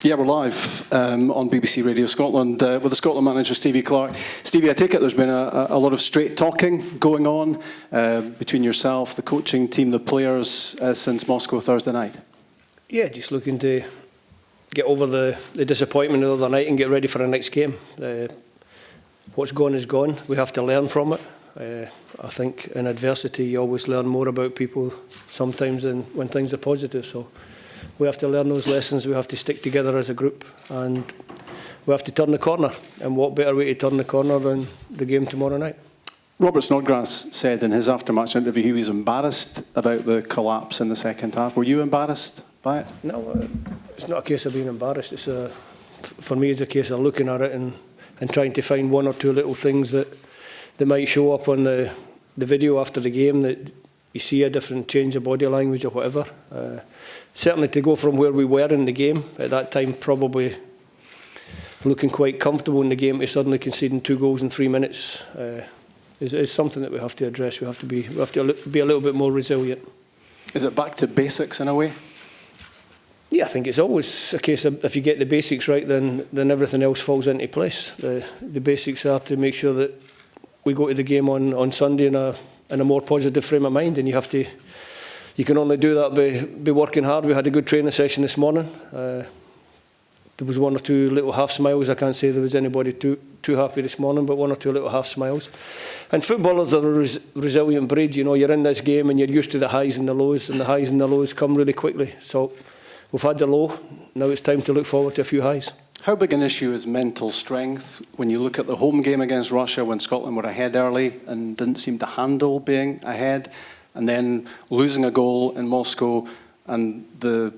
Yeah, we're live on BBC Radio Scotland with the Scotland manager, Stevie Clarke. Stevie, I take it there's been a lot of straight talking going on between yourself, the coaching team, the players since Moscow Thursday night. Yeah, just looking to get over the disappointment of the other night and get ready for the next game. What's gone is gone. We have to learn from it. I think in adversity you always learn more about people sometimes than when things are positive. So we have to learn those lessons. We have to stick together as a group, and we have to turn the corner. And what better way to turn the corner than the game tomorrow night? Robert Snodgrass said in his after-match interview he was embarrassed about the collapse in the second half. Were you embarrassed by it? No, it's not a case of being embarrassed. For me, it's a case of looking at it and trying to find one or two little things that might show up on the video after the game, that you see a different change of body language or whatever. Certainly to go from where we were in the game at that time, probably looking quite comfortable in the game, to suddenly conceding 2 goals in 3 minutes is something that we have to address. We have to be a little bit more resilient. Is it back to basics in a way? Yeah, I think it's always a case of if you get the basics right, then everything else falls into place. The basics are to make sure that we go to the game on Sunday in a more positive frame of mind, and you can only do that by working hard. We had a good training session this morning. There was 1 or 2 little half smiles. I can't say there was anybody too happy this morning, but 1 or 2 little half smiles. And footballers are a resilient breed. You know, you're in this game and you're used to the highs and the lows, and the highs and the lows come really quickly. So we've had the low. Now it's time to look forward to a few highs. How big an issue is mental strength when you look at the home game against Russia, when Scotland were ahead early and didn't seem to handle being ahead, and then losing a goal in Moscow and the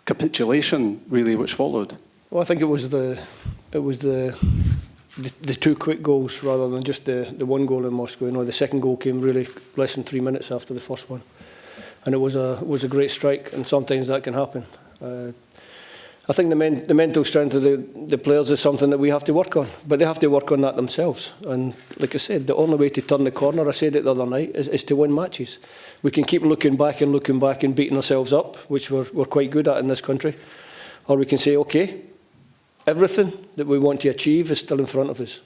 capitulation really which followed? Well, I think it was the 2 quick goals rather than just the 1 goal in Moscow. You know, the second goal came really less than 3 minutes after the first one, and it was a great strike, and sometimes that can happen. I think the mental strength of the players is something that we have to work on, but they have to work on that themselves. And like I said, the only way to turn the corner, I said it the other night, is to win matches. We can keep looking back and beating ourselves up, which we're quite good at in this country. Or we can say, okay, everything that we want to achieve is still in front of us.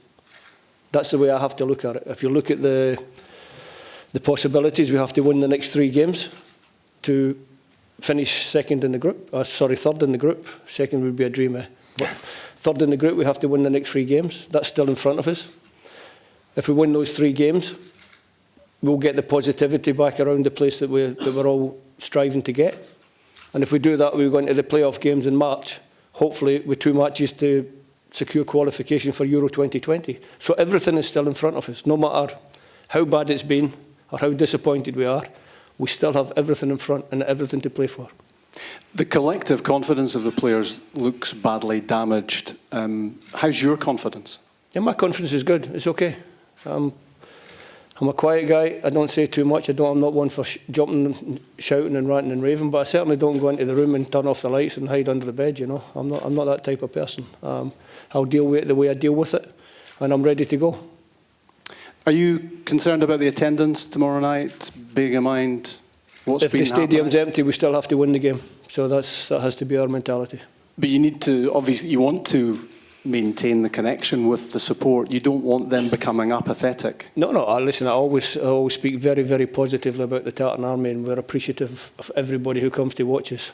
That's the way I have to look at it. If you look at the possibilities, we have to win the next 3 games to finish third in the group. Second would be a dream, but third in the group, we have to win the next 3 games. That's still in front of us. If we win those 3 games, we'll get the positivity back around the place that we're all striving to get. And if we do that, we'll go into the playoff games in March, hopefully with 2 matches to secure qualification for Euro 2020. So everything is still in front of us. No matter how bad it's been or how disappointed we are, we still have everything in front and everything to play for. The collective confidence of the players looks badly damaged. How's your confidence? Yeah, my confidence is good. It's okay. I'm a quiet guy. I don't say too much. I'm not one for jumping and shouting and ranting and raving, but I certainly don't go into the room and turn off the lights and hide under the bed, you know. I'm not that type of person. I'll deal with it the way I deal with it, and I'm ready to go. Are you concerned about the attendance tomorrow night, bearing in mind what's been happening? If the stadium's empty, we still have to win the game. So that has to be our mentality. But you need to, obviously, you want to maintain the connection with the support. You don't want them becoming apathetic. No. Listen, I always speak very, very positively about the Tartan Army, and we're appreciative of everybody who comes to watch us.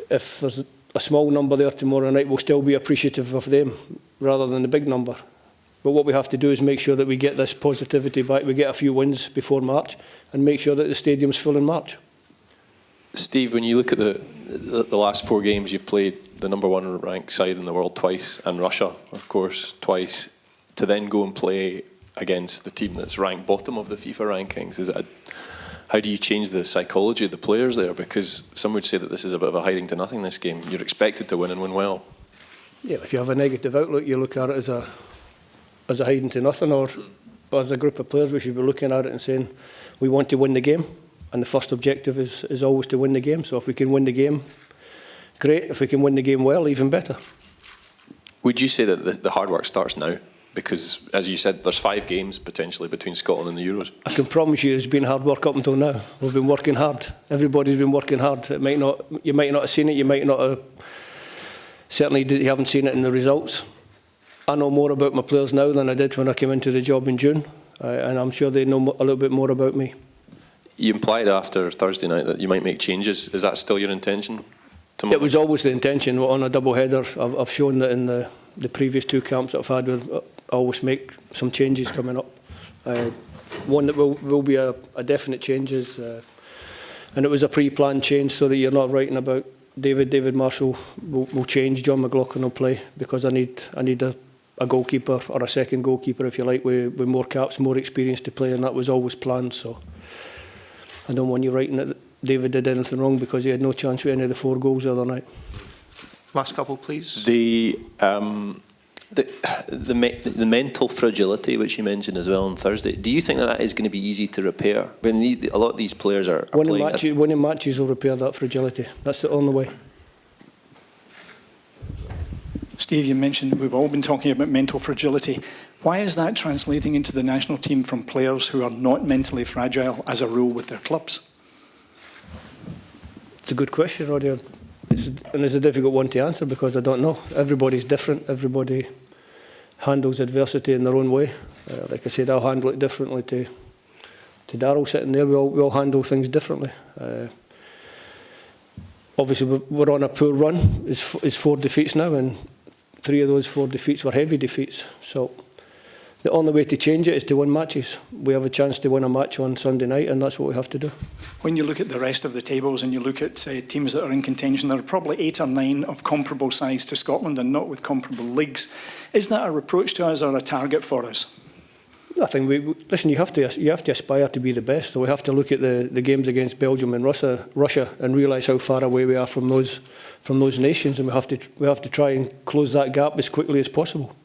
If there's a small number there tomorrow night, we'll still be appreciative of them rather than the big number. But what we have to do is make sure that we get this positivity back, we get a few wins before March, and make sure that the stadium's full in March. Steve, when you look at the last 4 games, you've played the #1 ranked side in the world twice, and Russia, of course, twice, to then go and play against the team that's ranked bottom of the FIFA rankings. How do you change the psychology of the players there? Because some would say that this is a bit of a hiding to nothing, this game. You're expected to win and win well. Yeah, if you have a negative outlook, you look at it as a hiding to nothing, or as a group of players, we should be looking at it and saying we want to win the game, and the first objective is always to win the game. So if we can win the game, great. If we can win the game well, even better. Would you say that the hard work starts now? Because, as you said, there's 5 games potentially between Scotland and the Euros. I can promise you it's been hard work up until now. We've been working hard. Everybody's been working hard. You might not have seen it, you might not have certainly you haven't seen it in the results. I know more about my players now than I did when I came into the job in June, and I'm sure they know a little bit more about me. You implied after Thursday night that you might make changes. Is that still your intention? It was always the intention on a double header. I've shown that in the previous 2 camps that I've had, I always make some changes coming up. One that will be a definite change is, and it was a pre-planned change so that you're not writing about David Marshall will change, John McLaughlin will play, because I need a goalkeeper or a second goalkeeper, if you like, with more caps, more experience to play, and that was always planned. So I don't want you writing that David did anything wrong because he had no chance with any of the 4 goals the other night. Last couple, please. The mental fragility, which you mentioned as well on Thursday, do you think that is going to be easy to repair? When a lot of these players are playing... Winning matches will repair that fragility. That's the only way. Steve, you mentioned we've all been talking about mental fragility. Why is that translating into the national team from players who are not mentally fragile as a rule with their clubs? It's a good question, Roddy, and it's a difficult one to answer because I don't know. Everybody's different. Everybody handles adversity in their own way. Like I said, I'll handle it differently to Darryl sitting there. We all handle things differently. Obviously, we're on a poor run. It's 4 defeats now, and 3 of those 4 defeats were heavy defeats. So the only way to change it is to win matches. We have a chance to win a match on Sunday night, and that's what we have to do. When you look at the rest of the tables and you look at teams that are in contention, there are probably 8 or 9 of comparable size to Scotland and not with comparable leagues. Is that a reproach to us or a target for us? I think listen. You have to aspire to be the best. So we have to look at the games against Belgium and Russia, and realise how far away we are from those nations, and we have to try and close that gap as quickly as possible.